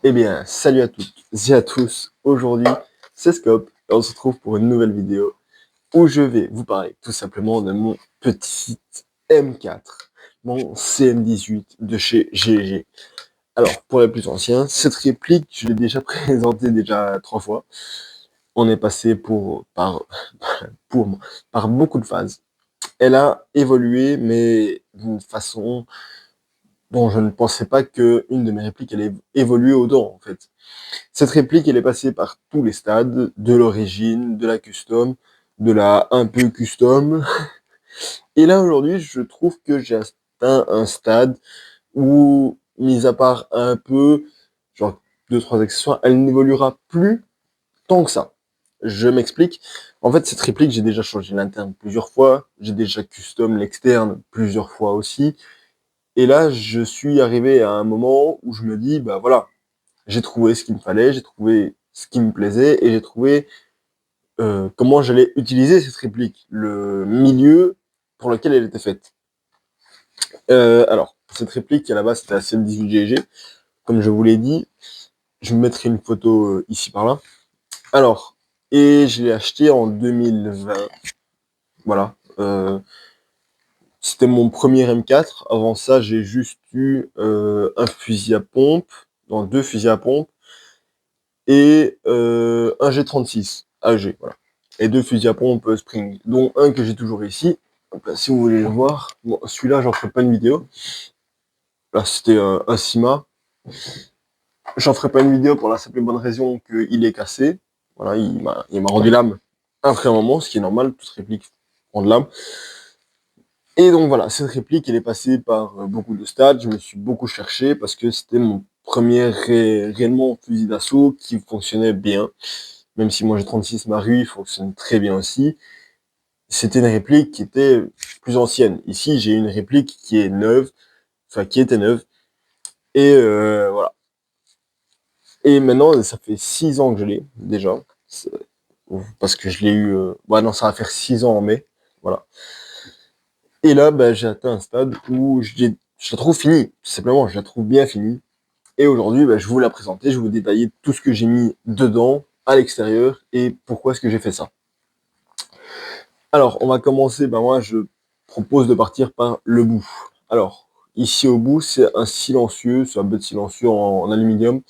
Eh bien, salut à toutes et à tous. Aujourd'hui, c'est Scope et on se retrouve pour une nouvelle vidéo où je vais vous parler tout simplement de mon petit M4, mon CM18 de chez GG. Alors, pour les plus anciens, cette réplique, je l'ai déjà présentée déjà 3 fois. On est passé pour, par beaucoup de phases. Elle a évolué, mais d'une façon dont je ne pensais pas qu'une de mes répliques allait évoluer autant, en fait. Cette réplique, elle est passée par tous les stades, de l'origine, de la custom, de la un peu custom. Et là, aujourd'hui, je trouve que j'ai atteint un stade où, mis à part un peu, genre 2, 3 accessoires, elle n'évoluera plus tant que ça. Je m'explique. En fait, cette réplique, j'ai déjà changé l'interne plusieurs fois, j'ai déjà custom l'externe plusieurs fois aussi. Et là, je suis arrivé à un moment où je me dis, bah voilà, j'ai trouvé ce qu'il me fallait, j'ai trouvé ce qui me plaisait et j'ai trouvé comment j'allais utiliser cette réplique, le milieu pour lequel elle était faite. Alors, cette réplique, à la base, c'était la CM18GG. Comme je vous l'ai dit, je vous mettrai une photo ici par là. Alors, et je l'ai acheté en 2020. Voilà. C'était mon premier M4. Avant ça, j'ai juste eu un fusil à pompe, non, 2 fusils à pompe, et un G36 AG, voilà. Et 2 fusils à pompe Spring, dont un que j'ai toujours ici. Donc là, si vous voulez le voir, bon, celui-là, j'en ferai pas une vidéo. Là, c'était un Sima. J'en ferai pas une vidéo pour la simple et bonne raison qu'il est cassé. Voilà, il m'a rendu l'âme après un moment, ce qui est normal, toute réplique rend de l'âme. Et donc voilà, cette réplique, elle est passée par beaucoup de stades. Je me suis beaucoup cherché parce que c'était mon premier réellement fusil d'assaut qui fonctionnait bien. Même si moi j'ai 36 Maru, il fonctionne très bien aussi. C'était une réplique qui était plus ancienne. Ici, j'ai une réplique qui est neuve, enfin qui était neuve. Et voilà. Et maintenant, ça fait 6 ans que je l'ai déjà. Parce que je l'ai eu... Ouais, non, ça va faire 6 ans en mai. Voilà. Et là, bah, j'ai atteint un stade où je la trouve finie. Tout simplement, je la trouve bien finie. Et aujourd'hui, bah, je vais vous la présenter, je vais vous détailler tout ce que j'ai mis dedans, à l'extérieur, et pourquoi est-ce que j'ai fait ça. Alors, on va commencer, ben moi, je propose de partir par le bout. Alors, ici au bout, c'est un silencieux, c'est un bête silencieux en aluminium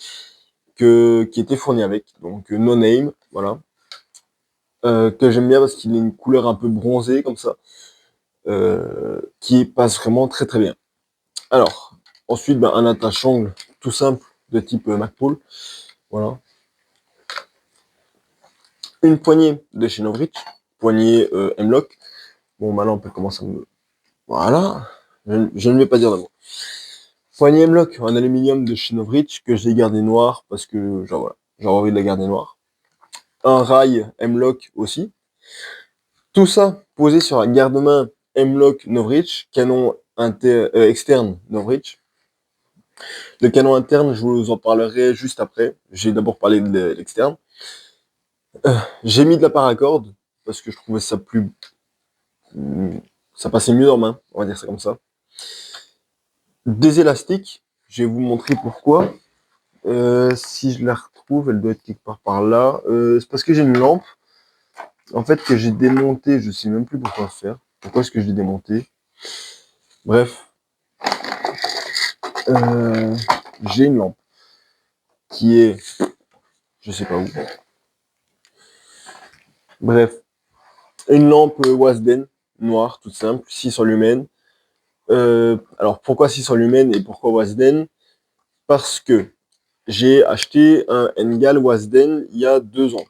qui était fourni avec, donc no name, voilà. Que j'aime bien parce qu'il a une couleur un peu bronzée, comme ça, qui passe vraiment très très bien. Alors, ensuite, ben, un attache-angle tout simple, de type Magpul, voilà. Une poignée de chez Novritsch, poignée M-Lock. Bon, maintenant, on peut commencer à me... Voilà, je ne vais pas dire de mots. Poignée M-Lock en aluminium de chez Novritsch que j'ai gardé noir parce que genre voilà, j'ai envie de la garder noire. Un rail M-Lock aussi. Tout ça posé sur un garde-main M-Lock Novritsch, canon externe Novritsch. Le canon interne, je vous en parlerai juste après. J'ai d'abord parlé de l'externe. J'ai mis de la paracorde parce que je trouvais ça plus... Ça passait mieux en main, on va dire ça comme ça. Des élastiques, je vais vous montrer pourquoi. Si je la retrouve, elle doit être quelque part par là. C'est parce que j'ai une lampe, en fait, que j'ai démontée. Je sais même plus pourquoi faire. Pourquoi est-ce que je l'ai démontée? Bref, euh, j'ai une lampe qui est, je sais pas où. Bref, une lampe Wasden noire, toute simple, 600 lumens. Alors pourquoi 600 lumens et pourquoi Wasden? Parce que j'ai acheté un Engal Wasden il y a 2 ans.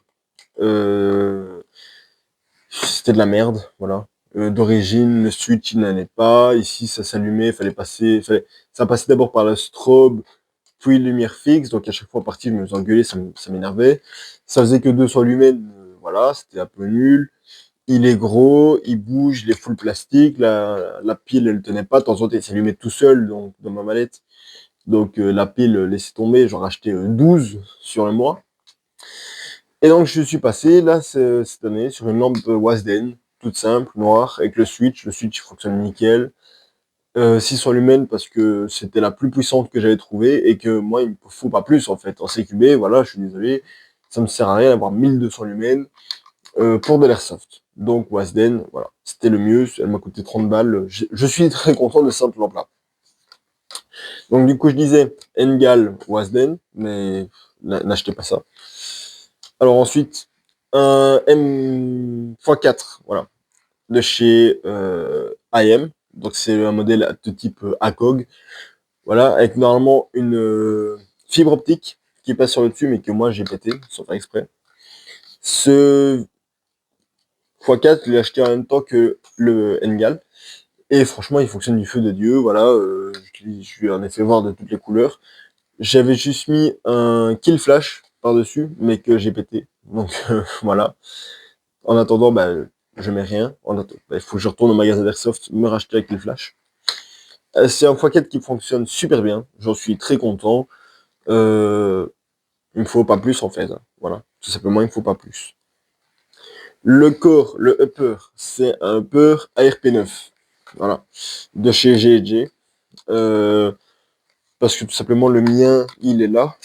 C'était de la merde, voilà. D'origine, le switch il n'allait pas. Ici, ça s'allumait, ça passait d'abord par la strobe, puis lumière fixe. Donc à chaque fois parti, je me faisais engueuler, ça m'énervait. Ça faisait que 200 lumens, voilà, c'était un peu nul. Il est gros, il bouge, il est full plastique. La pile, elle tenait pas. De temps en temps, il s'allumait tout seul donc, dans ma mallette. Donc la pile laissait tomber. J'en rachetais 12 sur le mois. Et donc, je suis passé, là, cette année, sur une lampe Wasden, toute simple, noire, avec le switch. Le switch fonctionne nickel. 600 lumens parce que c'était la plus puissante que j'avais trouvée et que moi, il me faut pas plus en fait. En CQB, voilà, je suis désolé, ça me sert à rien d'avoir 1200 lumens pour de l'airsoft. Donc Wasden, voilà, c'était le mieux, elle m'a coûté 30 balles. Je suis très content de cette lampe-là. Donc du coup, je disais Engal, Wasden, mais n'achetez pas ça. Alors ensuite, un M x4, voilà, de chez IM. Donc c'est un modèle de type ACOG. Voilà, avec normalement une fibre optique qui passe sur le dessus, mais que moi j'ai pété, sans faire exprès. Ce x4, je l'ai acheté en même temps que le Engal. Et franchement, il fonctionne du feu de Dieu. Voilà, je lui en ai fait voir de toutes les couleurs. J'avais juste mis un kill flash par-dessus, mais que j'ai pété. Donc voilà. En attendant, bah, je mets rien. Il faut que je retourne au magasin d'Airsoft, me racheter un kill flash. C'est un x4 qui fonctionne super bien. J'en suis très content. Il me faut pas plus en fait. Voilà. Tout simplement, il me faut pas plus. Le corps, le upper, c'est un upper ARP9. Voilà. De chez G&G. Parce que tout simplement, le mien, il est là.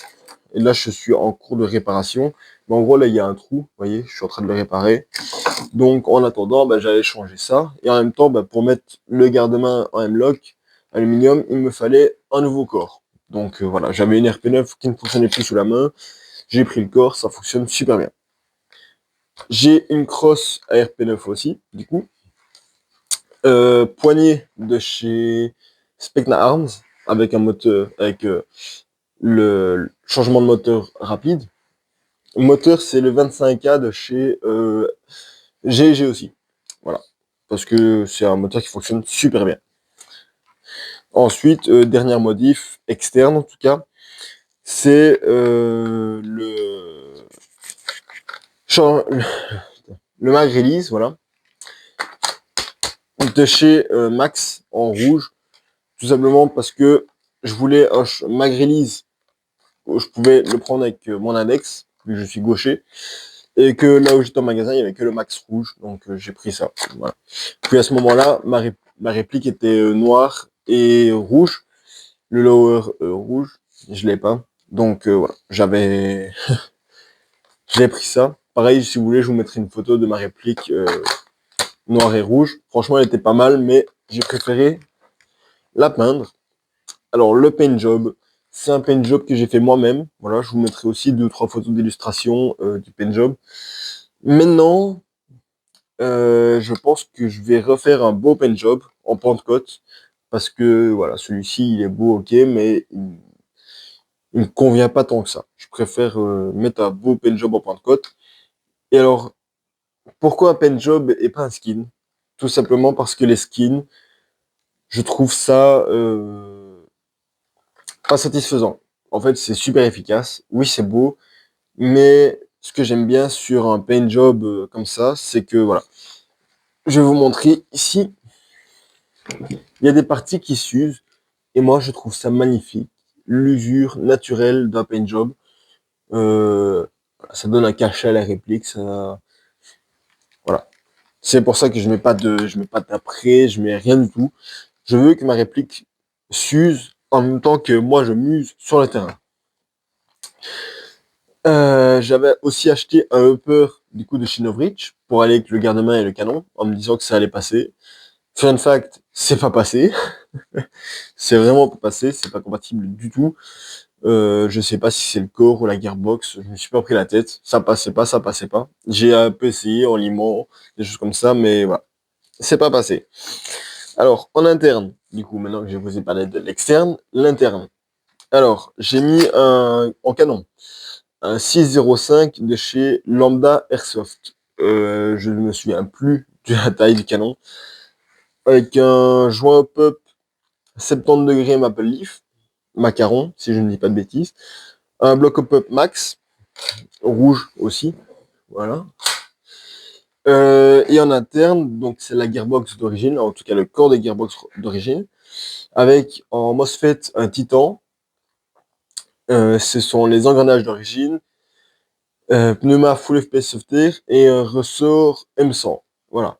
Et là, je suis en cours de réparation. Mais en gros, là, il y a un trou. Vous voyez, je suis en train de le réparer. Donc, en attendant, bah, j'allais changer ça. Et en même temps, bah, pour mettre le garde-main en M-Lock aluminium, il me fallait un nouveau corps. Donc, voilà, j'avais une RP9 qui ne fonctionnait plus sous la main. J'ai pris le corps, ça fonctionne super bien. J'ai une crosse ARP9 aussi, du coup. Poignée de chez Specna Arms, avec un moteur, avec le changement de moteur rapide. Le moteur, c'est le 25K de chez GG aussi. Voilà. Parce que c'est un moteur qui fonctionne super bien. Ensuite, dernière modif, externe en tout cas, c'est le mag release, voilà, de chez Max en rouge, tout simplement parce que je voulais un mag release où je pouvais le prendre avec mon index, vu que je suis gaucher, et que là où j'étais en magasin, il n'y avait que le max rouge, donc j'ai pris ça. Voilà. Puis à ce moment-là, ma réplique était noire et rouge, le lower rouge, je l'ai pas. Donc voilà, j'ai pris ça. Pareil, si vous voulez, je vous mettrai une photo de ma réplique noire et rouge. Franchement, elle était pas mal, mais j'ai préféré la peindre. Alors, le paint job, c'est un paint job que j'ai fait moi-même. Voilà, je vous mettrai aussi 2 ou 3 photos d'illustration du paint job. Maintenant, je pense que je vais refaire un beau paint job en Pentecôte. Parce que, voilà, celui-ci, il est beau, ok, mais il me convient pas tant que ça. Je préfère mettre un beau paint job en Pentecôte. Et alors, pourquoi un paint job et pas un skin? Tout simplement parce que les skins, je trouve ça pas satisfaisant. En fait, c'est super efficace. Oui, c'est beau, mais ce que j'aime bien sur un paint job comme ça, c'est que voilà, je vais vous montrer ici, il y a des parties qui s'usent et moi je trouve ça magnifique. L'usure naturelle d'un paint job, euh, ça donne un cachet à la réplique, ça, voilà. C'est pour ça que je mets pas d'après, je mets rien du tout. Je veux que ma réplique s'use en même temps que moi je muse sur le terrain. J'avais aussi acheté un upper du coup de Shinovich pour aller avec le garde-main et le canon en me disant que ça allait passer. Fun fact, c'est pas passé. C'est vraiment pas passé, c'est pas compatible du tout. Je sais pas si c'est le corps ou la gearbox, je me suis pas pris la tête. Ça passait pas, ça passait pas. J'ai un peu essayé en limant, des choses comme ça, mais voilà. C'est pas passé. Alors, en interne, du coup, maintenant que je vous ai parlé de l'externe, l'interne. Alors, j'ai mis en canon un 605 de chez Lambda Airsoft. Je ne me souviens plus de la taille du canon. Avec un joint pop 70 degrés Maple Leaf, macaron, si je ne dis pas de bêtises. Un bloc pop max, rouge aussi. Voilà. Et en interne, donc c'est la gearbox d'origine, en tout cas le corps des gearbox d'origine, avec en MOSFET un Titan. Ce sont les engrenages d'origine, pneuma full FPS soft air et un ressort M100. Voilà.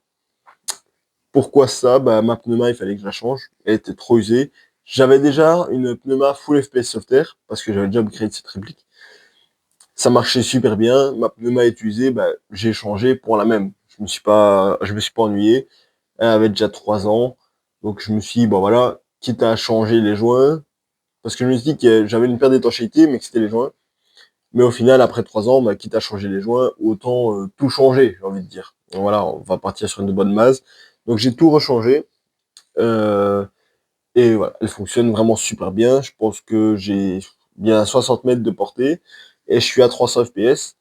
Pourquoi ça? Bah, ma pneuma, il fallait que je la change. Elle était trop usée. J'avais déjà une pneuma full FPS Softair, parce que j'avais déjà upgrade cette réplique. Ça marchait super bien. Ma pneuma est usée, bah, j'ai changé pour la même. Je me suis pas ennuyé. Elle avait déjà 3 ans. Donc, je me suis dit, bon, voilà, quitte à changer les joints, parce que je me suis dit que j'avais une perte d'étanchéité, mais que c'était les joints. Mais au final, après 3 ans, bah, quitte à changer les joints, autant tout changer, j'ai envie de dire. Donc, voilà, on va partir sur une bonne base. Donc, j'ai tout rechangé. Euh, et voilà, elle fonctionne vraiment super bien. Je pense que j'ai bien 60 mètres de portée et je suis à 300 FPS.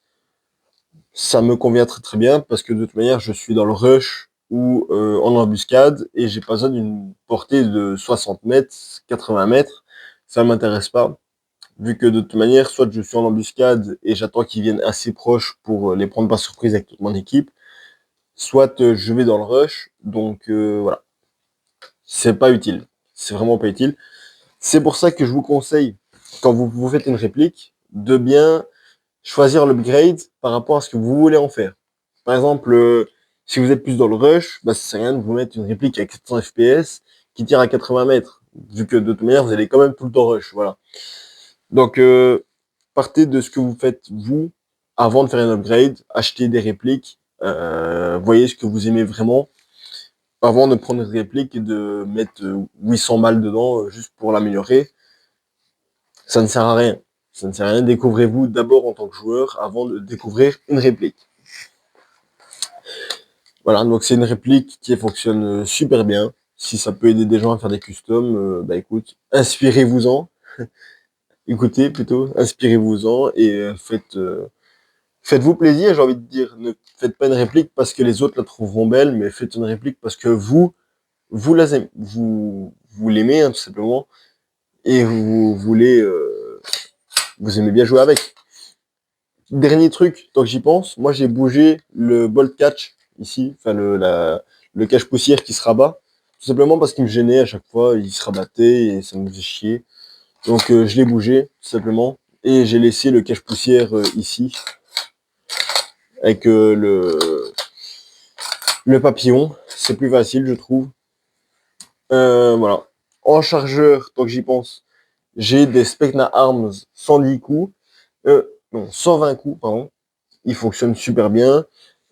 Ça me convient très très bien parce que de toute manière, je suis dans le rush ou en embuscade et j'ai pas besoin d'une portée de 60 mètres, 80 mètres. Ça m'intéresse pas. Vu que de toute manière, soit je suis en embuscade et j'attends qu'ils viennent assez proches pour les prendre par surprise avec toute mon équipe, soit je vais dans le rush. Donc voilà, c'est pas utile. C'est vraiment pas utile. C'est pour ça que je vous conseille, quand vous faites une réplique, de bien choisir l'upgrade par rapport à ce que vous voulez en faire. Par exemple, si vous êtes plus dans le rush, bah, ça sert à rien de vous mettre une réplique avec 700 FPS qui tire à 80 mètres, vu que de toute manière, vous allez quand même tout le temps rush. Voilà. Donc, partez de ce que vous faites vous avant de faire un upgrade, achetez des répliques, voyez ce que vous aimez vraiment avant de prendre une réplique et de mettre 800 balles dedans juste pour l'améliorer. Ça ne sert à rien. Ça ne sert à rien. Découvrez-vous d'abord en tant que joueur avant de découvrir une réplique. Voilà, donc c'est une réplique qui fonctionne super bien. Si ça peut aider des gens à faire des customs, bah écoute, inspirez-vous-en. Écoutez plutôt, inspirez-vous-en et faites-vous plaisir, j'ai envie de dire. Ne faites pas une réplique parce que les autres la trouveront belle, mais faites une réplique parce que vous la aimez, vous l'aimez hein, tout simplement et vous voulez, vous aimez bien jouer avec. Dernier truc, tant que j'y pense, moi j'ai bougé le bolt catch ici, enfin le cache poussière qui se rabat, tout simplement parce qu'il me gênait à chaque fois, il se rabattait et ça me faisait chier. Donc je l'ai bougé tout simplement et j'ai laissé le cache poussière ici avec le papillon, c'est plus facile je trouve. Voilà. En chargeur, tant que j'y pense, j'ai des Specna Arms 110 coups, non 120 coups pardon. Ils fonctionnent super bien.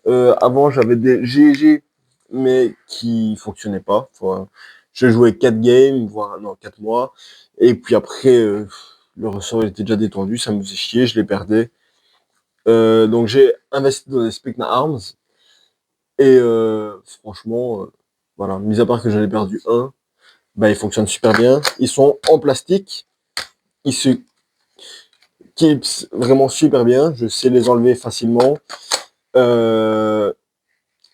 Avant, j'avais des GG, mais qui fonctionnaient pas. Enfin, je jouais 4 games, voire non 4 mois. Et puis après, le ressort était déjà détendu, ça me faisait chier, je les perdais. Donc j'ai investi dans des Specna Arms. Et franchement, voilà, mis à part que j'en ai perdu un, bah ils fonctionnent super bien. Ils sont en plastique. Ils se clipsent vraiment super bien. Je sais les enlever facilement. Euh,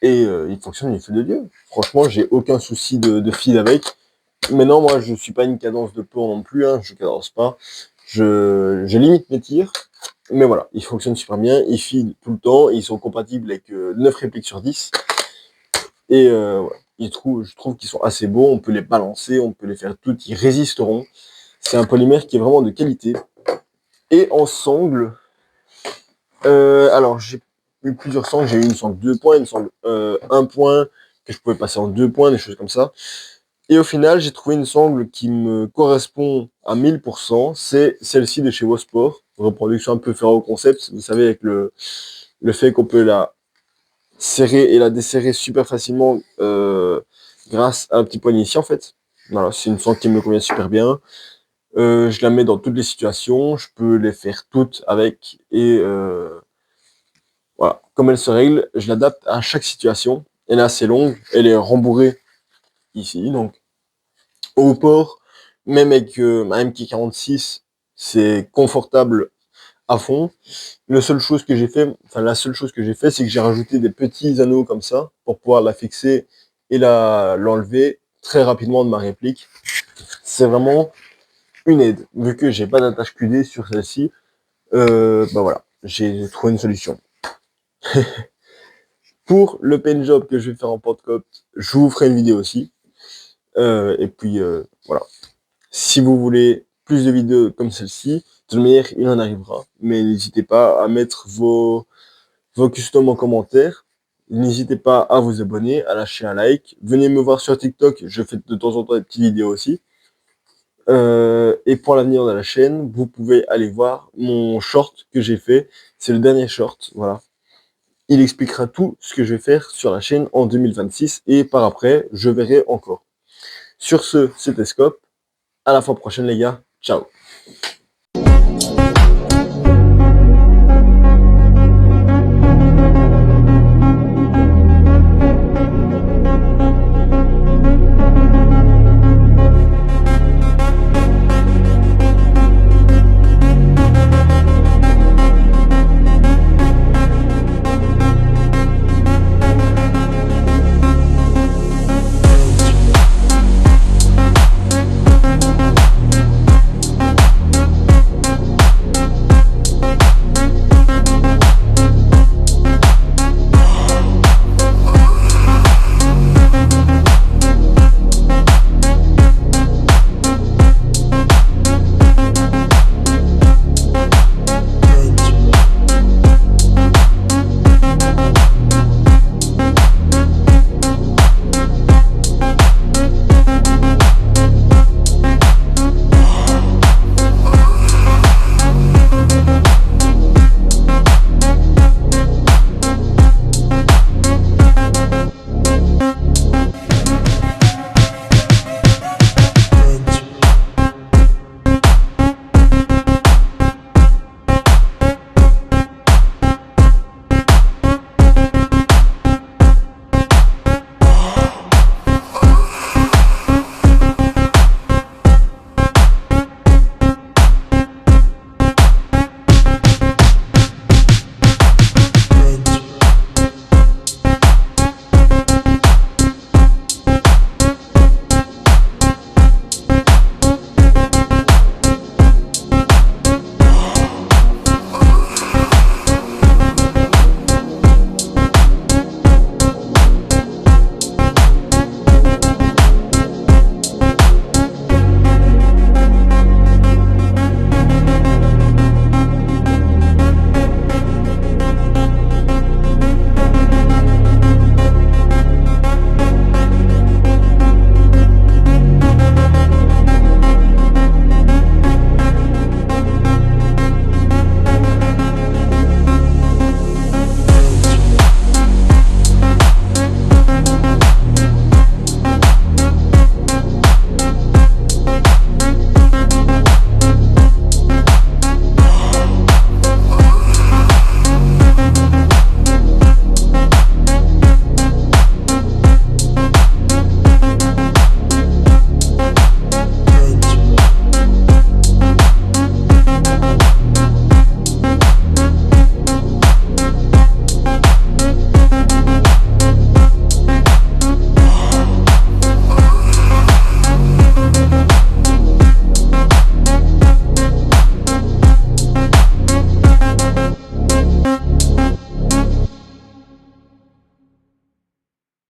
Et il fonctionne, il fait de Dieu. Franchement, j'ai aucun souci de fil avec. Maintenant, moi, je suis pas une cadence de plomb non plus, hein, je cadence pas. Je limite mes tirs. Mais voilà, ils fonctionnent super bien, ils filent tout le temps, ils sont compatibles avec 9 répliques sur 10. Et ouais, je trouve qu'ils sont assez beaux, on peut les balancer, on peut les faire toutes, ils résisteront. C'est un polymère qui est vraiment de qualité. Et en sangle, alors j'ai eu plusieurs sangles, j'ai eu une sangle 2 points, une sangle 1 point, que je pouvais passer en 2 points, des choses comme ça. Et au final, j'ai trouvé une sangle qui me correspond à 1000%. C'est celle-ci de chez Wosport. Reproduction un peu Ferro Concept. Vous savez, avec le fait qu'on peut la serrer et la desserrer super facilement grâce à un petit poignet ici, en fait. Voilà, c'est une sangle qui me convient super bien. Je la mets dans toutes les situations. Je peux les faire toutes avec. Et voilà, comme elle se règle, je l'adapte à chaque situation. Elle est assez longue. Elle est rembourrée ici, donc au port, même avec ma MK46, c'est confortable à fond. La seule chose que j'ai fait, c'est que j'ai rajouté des petits anneaux comme ça pour pouvoir la fixer et l'enlever très rapidement de ma réplique. C'est vraiment une aide. Vu que j'ai pas d'attache QD sur celle-ci, bah voilà, j'ai trouvé une solution. Pour le paint job que je vais faire en podcast, je vous ferai une vidéo aussi. Et puis voilà. Si vous voulez plus de vidéos comme celle-ci, de toute manière, il en arrivera. Mais n'hésitez pas à mettre vos customs en commentaire. N'hésitez pas à vous abonner, à lâcher un like. Venez me voir sur TikTok, je fais de temps en temps des petites vidéos aussi. Et pour l'avenir de la chaîne, vous pouvez aller voir mon short que j'ai fait. C'est le dernier short, voilà. Il expliquera tout ce que je vais faire sur la chaîne en 2026 et par après, je verrai encore. Sur ce, c'était Scope. À la fois prochaine les gars. Ciao.